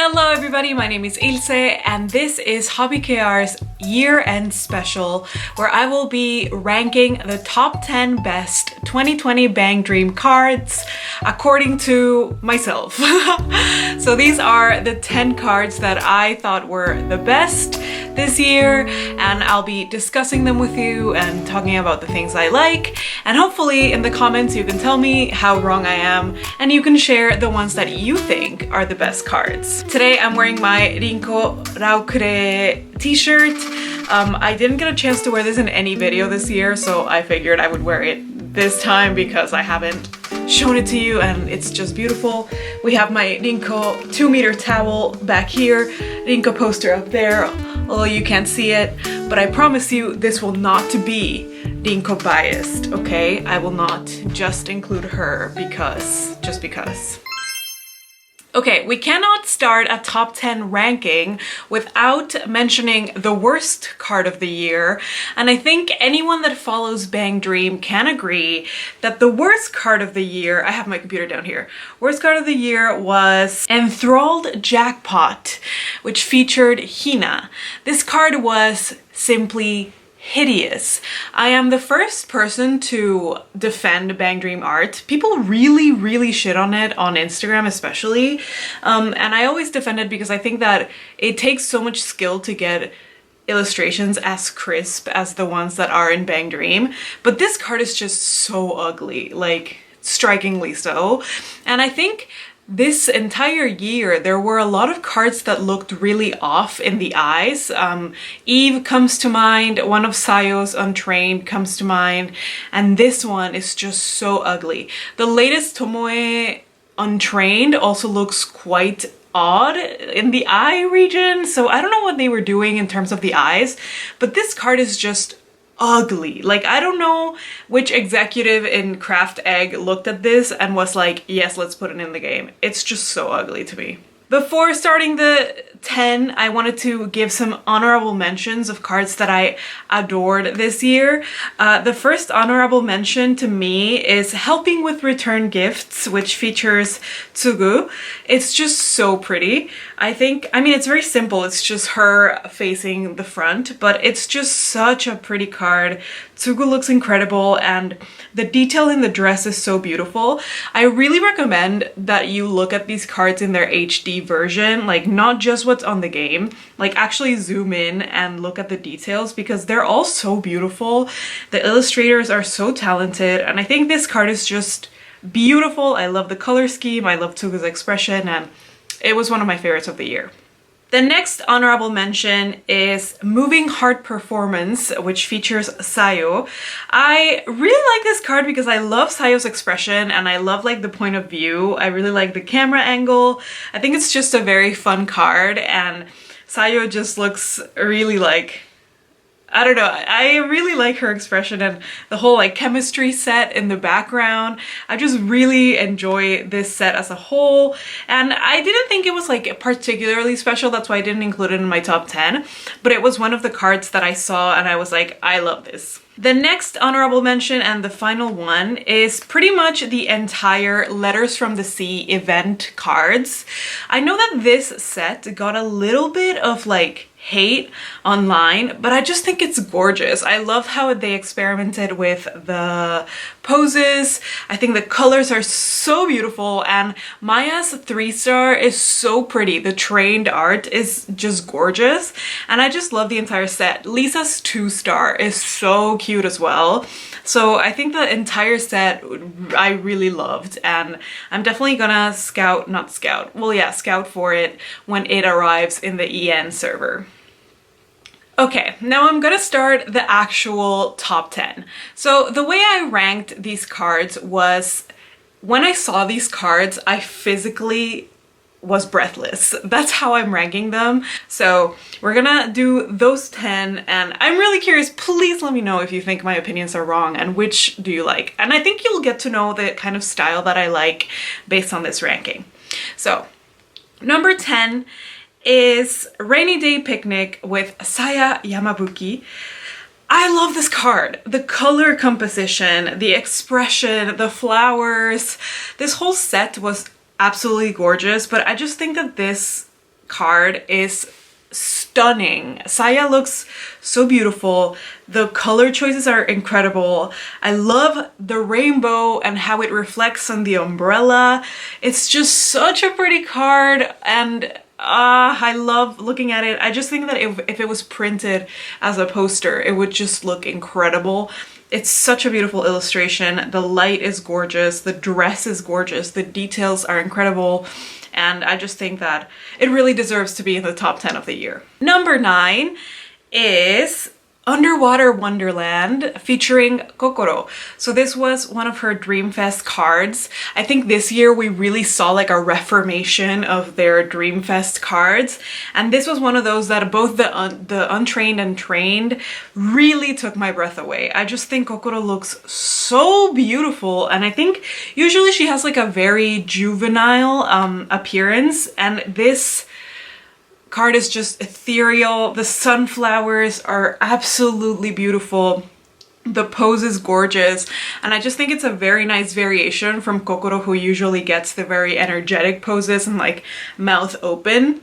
Hello everybody, my name is Ilse and this is hobbykr's year-end special where I will be ranking the top 10 best 2020 Bang Dream cards according to myself. So these are the 10 cards that I thought were the best this year, and I'll be discussing them with you and talking about the things I like, and hopefully in the comments you can tell me how wrong I am and you can share the ones that you think are the best cards. Today I'm wearing my Rinko Raukure t-shirt. I didn't get a chance to wear this in any video this year, so I figured I would wear it this time because I haven't shown it to you and it's just beautiful. We have my Rinko 2-meter towel back here, Rinko poster up there, although you can't see it, but I promise you this will not be Rinko biased, okay? I will not just include her just because. Okay, we cannot start a top 10 ranking without mentioning the worst card of the year, and I think anyone that follows Bang Dream can agree that the worst card of the year, I have my computer down here, worst card of the year was Enthralled Jackpot, which featured Hina. This card was simply hideous. I am the first person to defend Bang Dream art. People really shit on it on Instagram especially, and I always defend it because I think that it takes so much skill to get illustrations as crisp as the ones that are in Bang Dream, but this card is just so ugly, like strikingly so. And I think this entire year, there were a lot of cards that looked really off in the eyes. Eve comes to mind, one of Sayo's Untrained comes to mind, and this one is just so ugly. The latest Tomoe Untrained also looks quite odd in the eye region, so I don't know what they were doing in terms of the eyes, but this card is just ugly. Like, I don't know which executive in Craft Egg looked at this and was like, yes, let's put it in the game. It's just so ugly to me. Before starting the 10, I wanted to give some honorable mentions of cards that I adored this year. The first honorable mention to me is Helping with Return Gifts, which features Tsugu. It's just so pretty. I mean, it's very simple. It's just her facing the front, but it's just such a pretty card. Tsugu looks incredible and the detail in the dress is so beautiful. I really recommend that you look at these cards in their HD version, like not just what's on the game, like actually zoom in and look at the details because they're all so beautiful. The illustrators are so talented and I think this card is just beautiful. I love the color scheme, I love Tsugu's expression, and it was one of my favorites of the year. The next honorable mention is Moving Heart Performance, which features Sayo. I really like this card because I love Sayo's expression and I love like the point of view. I really like the camera angle. I think it's just a very fun card and Sayo just looks really like, I don't know, I really like her expression and the whole like chemistry set in the background. I just really enjoy this set as a whole, and I didn't think it was like particularly special, that's why I didn't include it in my top 10, but it was one of the cards that I saw and I was like, I love this. The next honorable mention and the final one is pretty much the entire Letters from the Sea event cards. I know that this set got a little bit of like hate online, but I just think it's gorgeous. I love how they experimented with the poses. I think the colors are so beautiful and Maya's 3-star is so pretty. The trained art is just gorgeous and I just love the entire set. Lisa's 2-star is so cute as well. So I think the entire set I really loved and I'm definitely gonna scout for it when it arrives in the EN server. Okay, now I'm gonna start the actual top 10. So the way I ranked these cards was, when I saw these cards, I physically was breathless. That's how I'm ranking them. So we're gonna do those 10 and I'm really curious, please let me know if you think my opinions are wrong and which do you like. And I think you'll get to know the kind of style that I like based on this ranking. So number 10 is Rainy Day Picnic with Saya Yamabuki. I love this card. The color composition, the expression, the flowers, this whole set was absolutely gorgeous, but I just think that this card is stunning. Saya looks so beautiful. The color choices are incredible. I love the rainbow and how it reflects on the umbrella. It's just such a pretty card, and I love looking at it. I just think that if it was printed as a poster, it would just look incredible. It's such a beautiful illustration. The light is gorgeous. The dress is gorgeous. The details are incredible. And I just think that it really deserves to be in the top 10 of the year. Number 9 is Underwater Wonderland featuring Kokoro. So this was one of her Dreamfest cards. I think this year we really saw like a reformation of their Dreamfest cards. And this was one of those that both the untrained and trained really took my breath away. I just think Kokoro looks so beautiful. And I think usually she has like a very juvenile appearance. And this card is just ethereal. The sunflowers are absolutely beautiful. The pose is gorgeous. And I just think it's a very nice variation from Kokoro, who usually gets the very energetic poses and like mouth open.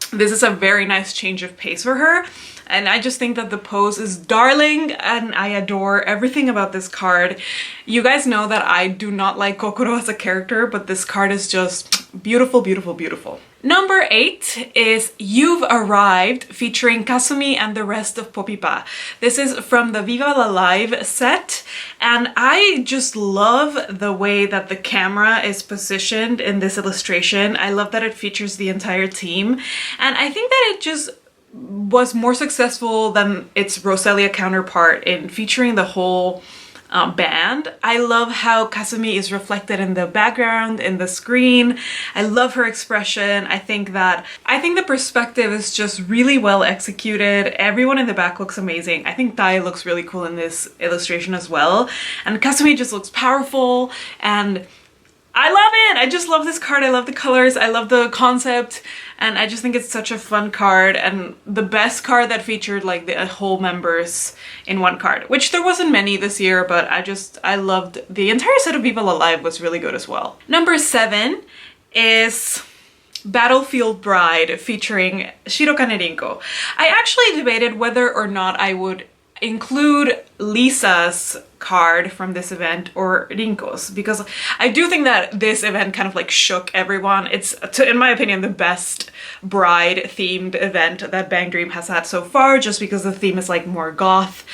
This is a very nice change of pace for her. And I just think that the pose is darling, and I adore everything about this card. You guys know that I do not like Kokoro as a character, but this card is just beautiful, beautiful, beautiful. Number 8 is You've Arrived featuring Kasumi and the rest of Popipa. This is from the Viva la Live set, and I just love the way that the camera is positioned in this illustration. I love that it features the entire team, and I think that it just was more successful than its Roselia counterpart in featuring the whole band. I love how Kasumi is reflected in the background, in the screen. I love her expression. I think the perspective is just really well executed. Everyone in the back looks amazing. I think Tai looks really cool in this illustration as well. And Kasumi just looks powerful, and I love it! I just love this card. I love the colors. I love the concept. And I just think it's such a fun card, and the best card that featured like the whole members in one card, which there wasn't many this year, but I loved the entire set of Viva la Live was really good as well. Number 7 is Battlefield Bride featuring Shirokane Rinko. I actually debated whether or not I would include Lisa's card from this event or Rinko's, because I do think that this event kind of like shook everyone. It's, in my opinion, the best bride themed event that Bang Dream has had so far, just because the theme is like more goth.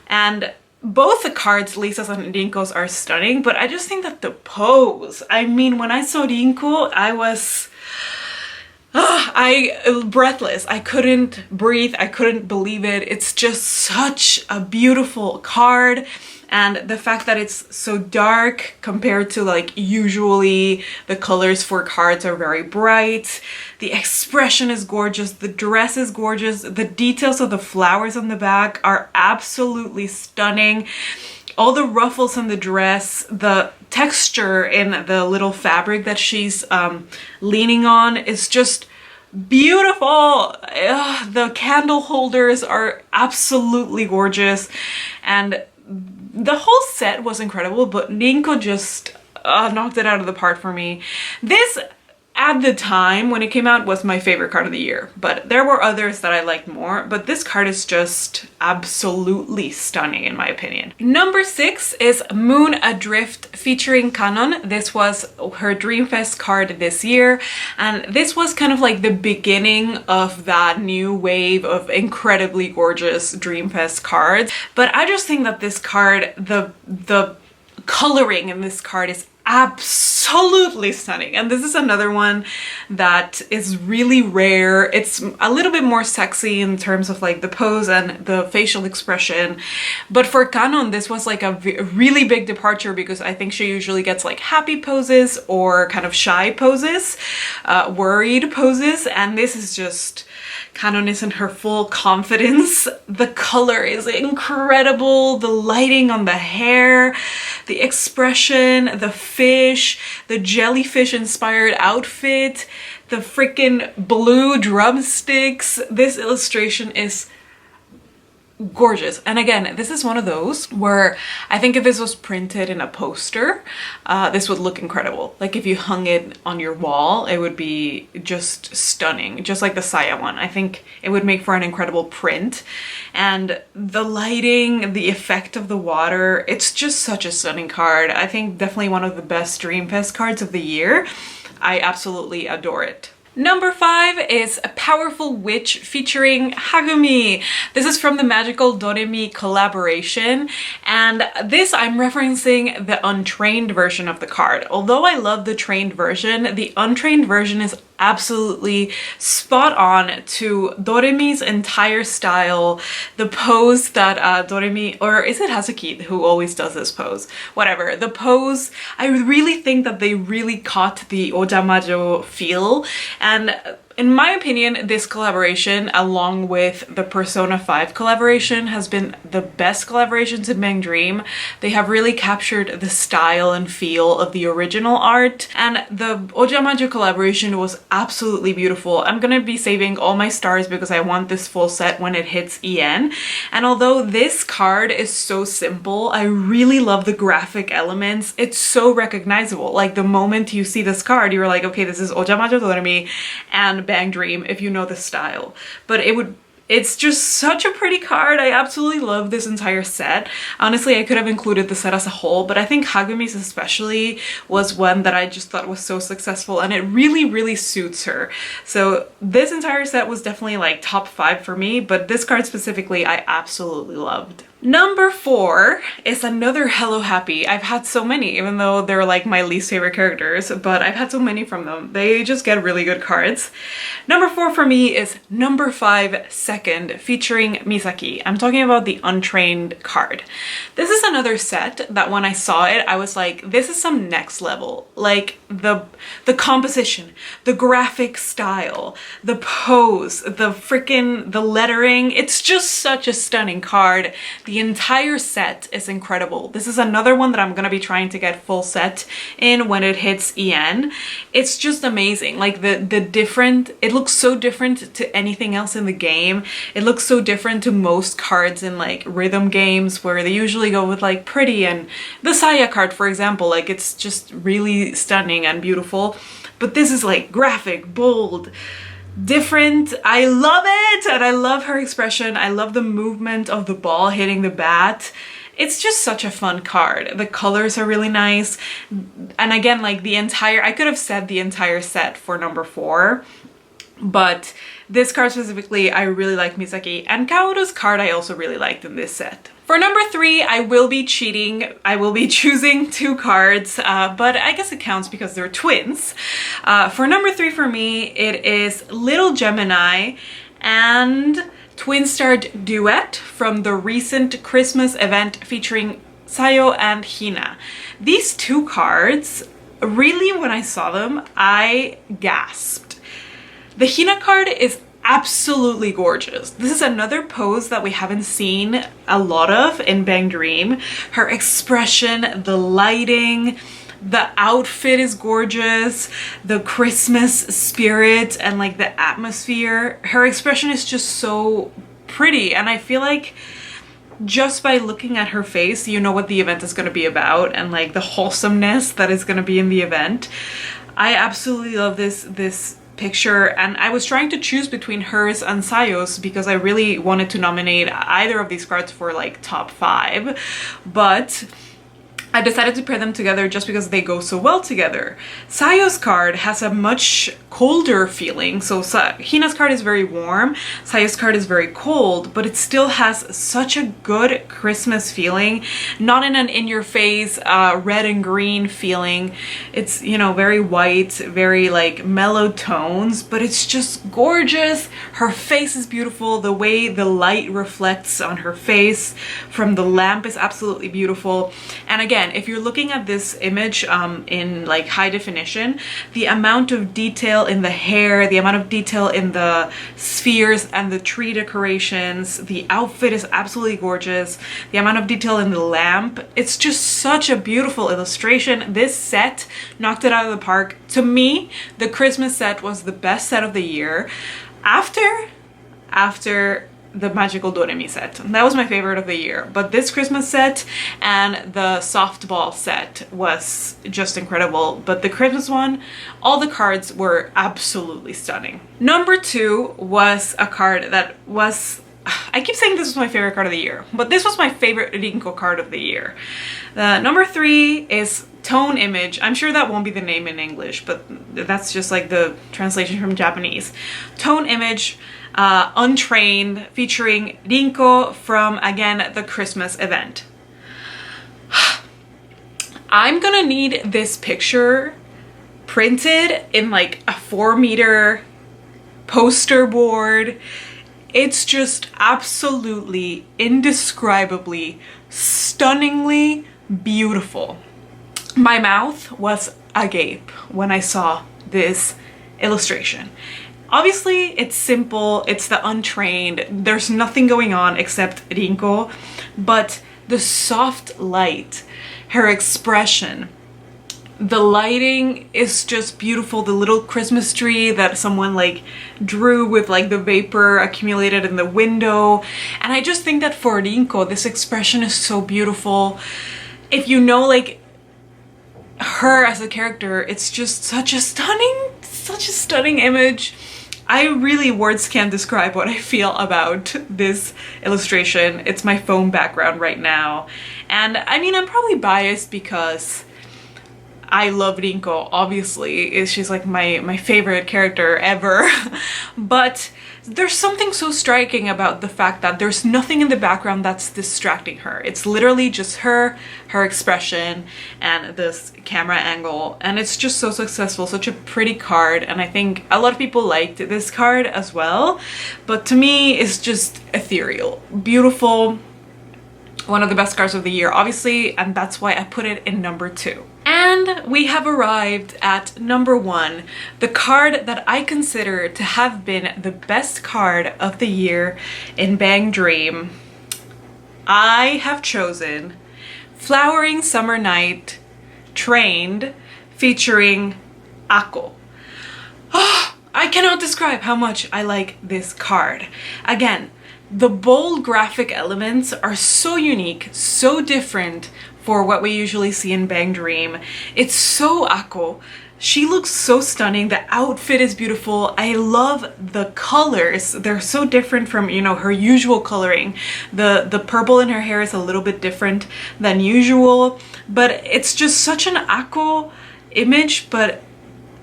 And both the cards, Lisa's and Rinko's, are stunning, but I just think that the pose, I mean, when I saw Rinko, I was breathless. I couldn't breathe. I couldn't believe it. It's just such a beautiful card. And the fact that it's so dark compared to like usually the colors for cards are very bright. The expression is gorgeous. The dress is gorgeous. The details of the flowers on the back are absolutely stunning. All the ruffles in the dress, the texture in the little fabric that she's leaning on is just beautiful. The candle holders are absolutely gorgeous, and the whole set was incredible, but Rinko just knocked it out of the park for me. This, at the time when it came out, was my favorite card of the year, but there were others that I liked more, but this card is just absolutely stunning in my opinion. Number 6 is Moon Adrift featuring Canon. This was her Dreamfest card this year, and this was kind of like the beginning of that new wave of incredibly gorgeous Dreamfest cards. But I just think that this card, the coloring in this card is absolutely stunning, and this is another one that is really rare. It's a little bit more sexy in terms of like the pose and the facial expression, but for Canon this was like a really big departure, because I think she usually gets like happy poses or kind of shy poses, worried poses, and this is just Canon is in her full confidence. The color is incredible, the lighting on the hair, the expression, the fish, the jellyfish inspired outfit, the freaking blue drumsticks. This illustration is gorgeous. And again, this is one of those where I think if this was printed in a poster, this would look incredible. Like if you hung it on your wall, it would be just stunning, just like the Saya one. I think it would make for an incredible print. And the lighting, the effect of the water, it's just such a stunning card. I think definitely one of the best Dreamfest cards of the year. I absolutely adore it. Number 5 is a Powerful Witch featuring Hagumi. This is from the Magical Doremi collaboration, and this I'm referencing the untrained version of the card. Although I love the trained version, the untrained version is absolutely spot on to Doremi's entire style. The pose that Doremi, or is it Hazuki who always does this pose? Whatever, the pose, I really think that they really caught the Ojamajo feel. And in my opinion, this collaboration, along with the Persona 5 collaboration, has been the best collaborations in Bang Dream. They have really captured the style and feel of the original art, and the Ojamajo collaboration was absolutely beautiful. I'm gonna be saving all my stars because I want this full set when it hits EN. And although this card is so simple, I really love the graphic elements. It's so recognizable. Like the moment you see this card, you're like, okay, this is Ojamajo Doremi and Bang Dream if you know the style. But it's just such a pretty card. I absolutely love this entire set. Honestly, I could have included the set as a whole, but I think Hagumi's especially was one that I just thought was so successful, and it really suits her. So this entire set was definitely like top 5 for me, but this card specifically I absolutely loved. Number 4 is another Hello Happy. I've had so many, even though they're like my least favorite characters, but I've had so many from them. They just get really good cards. Number 4 for me is number 5 Second, featuring Misaki. I'm talking about the untrained card. This is another set that when I saw it, I was like, this is some next level. Like the composition, the graphic style, the pose, the lettering. It's just such a stunning card. The entire set is incredible. This is another one that I'm gonna be trying to get full set in when it hits EN. It's just amazing. Like it looks so different to anything else in the game. It looks so different to most cards in like rhythm games where they usually go with like pretty, and the Saya card, for example, like it's just really stunning and beautiful. But this is like graphic, bold, different. I love it, and I love her expression. I love the movement of the ball hitting the bat. It's just such a fun card. The colors are really nice. And again, like I could have said the entire set for number 4, but this card specifically, I really like Misaki, and Kaoru's card I also really liked in this set. For number 3, I will be cheating. I will be choosing 2 cards, but I guess it counts because they're twins. For number 3 for me, it is Little Gemini and Twin Starred Duet from the recent Christmas event featuring Sayo and Hina. These 2 cards, really when I saw them, I gasped. The Hina card is absolutely gorgeous. This is another pose that we haven't seen a lot of in Bang Dream. Her expression, the lighting, the outfit is gorgeous, the Christmas spirit and like the atmosphere. Her expression is just so pretty, and I feel like just by looking at her face, you know what the event is going to be about and like the wholesomeness that is going to be in the event. I absolutely love this picture, and I was trying to choose between hers and Sayo's because I really wanted to nominate either of these cards for like top 5, but I decided to pair them together just because they go so well together. Sayo's card has a much colder feeling, so Hina's card is very warm, Sayo's card is very cold, but it still has such a good Christmas feeling, not in an in-your-face red and green feeling. It's, you know, very white, very like mellow tones, but it's just gorgeous. Her face is beautiful. The way the light reflects on her face from the lamp is absolutely beautiful. And again, if you're looking at this image in like high definition, the amount of detail in the hair, the amount of detail in the spheres and the tree decorations, the outfit is absolutely gorgeous. The amount of detail in the lamp, it's just such a beautiful illustration. This set knocked it out of the park. To me, the Christmas set was the best set of the year. After the Magical Doremi set. That was my favorite of the year. But this Christmas set and the softball set was just incredible. But the Christmas one, all the cards were absolutely stunning. Number 2 was a card that was, I keep saying this was my favorite card of the year, but this was my favorite Rinko card of the year. The number 3 is Tone Image. I'm sure that won't be the name in English, but that's just like the translation from Japanese. Tone Image, Untrained, featuring Rinko from, again, the Christmas event. I'm gonna need this picture printed in like a 4-meter poster board. It's just absolutely, indescribably, stunningly beautiful. My mouth was agape when I saw this illustration. Obviously, it's simple, it's the untrained, there's nothing going on except Rinko, but the soft light, her expression, the lighting is just beautiful. The little Christmas tree that someone like drew with like the vapor accumulated in the window. And I just think that for Rinko, this expression is so beautiful. If you know like her as a character, it's just such a stunning image. Words can't describe what I feel about this illustration. It's my phone background right now. And I mean, I'm probably biased because I love Rinko, obviously. She's like my favorite character ever. But there's something so striking about the fact that there's nothing in the background that's distracting her. It's literally just her expression, and this camera angle. And it's just so successful, such a pretty card. And I think a lot of people liked this card as well. But to me, it's just ethereal, beautiful. One of the best cards of the year, obviously, and that's why I put it in number 2. And we have arrived at number 1, the card that I consider to have been the best card of the year in Bang Dream. I have chosen Flowering Summer Night Trained, featuring Ako. Oh, I cannot describe how much I like this card. Again, the bold graphic elements are so unique, so different for what we usually see in Bang Dream. It's so Ako. She looks so stunning. The outfit is beautiful. I love the colors. They're so different from, you know, her usual coloring. The purple in her hair is a little bit different than usual, but it's just such an Ako image, but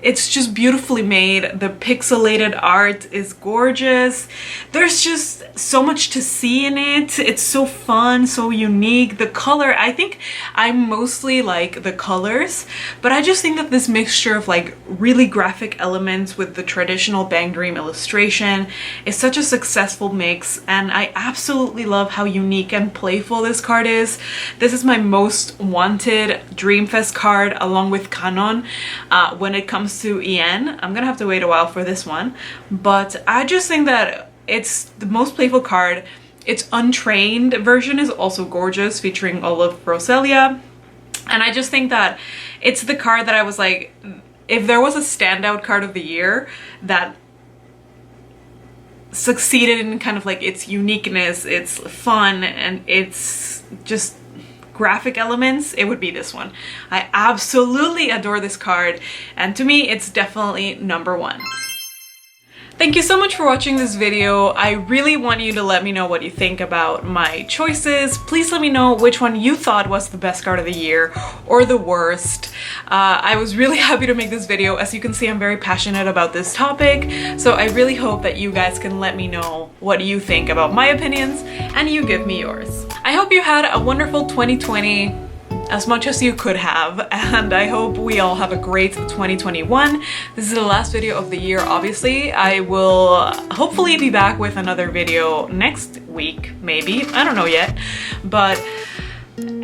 it's just beautifully made. The pixelated art is gorgeous. There's just so much to see in it. It's so fun, so unique. The color, I think I mostly like the colors, but I just think that this mixture of like really graphic elements with the traditional Bang Dream illustration is such a successful mix, and I absolutely love how unique and playful this card is. This is my most wanted Dreamfest card along with Canon when it comes to EN. I'm gonna have to wait a while for this one, but I just think that it's the most playful card. Its untrained version is also gorgeous, featuring Olive Roselia, and I just think that it's the card that I was like, if there was a standout card of the year that succeeded in kind of like its uniqueness, its fun, and its just graphic elements, it would be this one. I absolutely adore this card, and to me it's definitely number 1. Thank you so much for watching this video. I really want you to let me know what you think about my choices. Please let me know which one you thought was the best card of the year or the worst. I was really happy to make this video. As you can see, I'm very passionate about this topic, so I really hope that you guys can let me know what you think about my opinions and you give me yours. I hope you had a wonderful 2020, as much as you could have, and I hope we all have a great 2021. This is the last video of the year, obviously. I will hopefully be back with another video next week, maybe. I don't know yet. But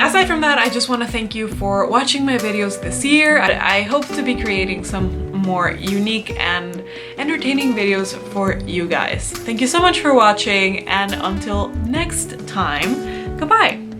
aside from that, I just want to thank you for watching my videos this year. I hope to be creating some more unique and entertaining videos for you guys. Thank you so much for watching, and until next time, goodbye!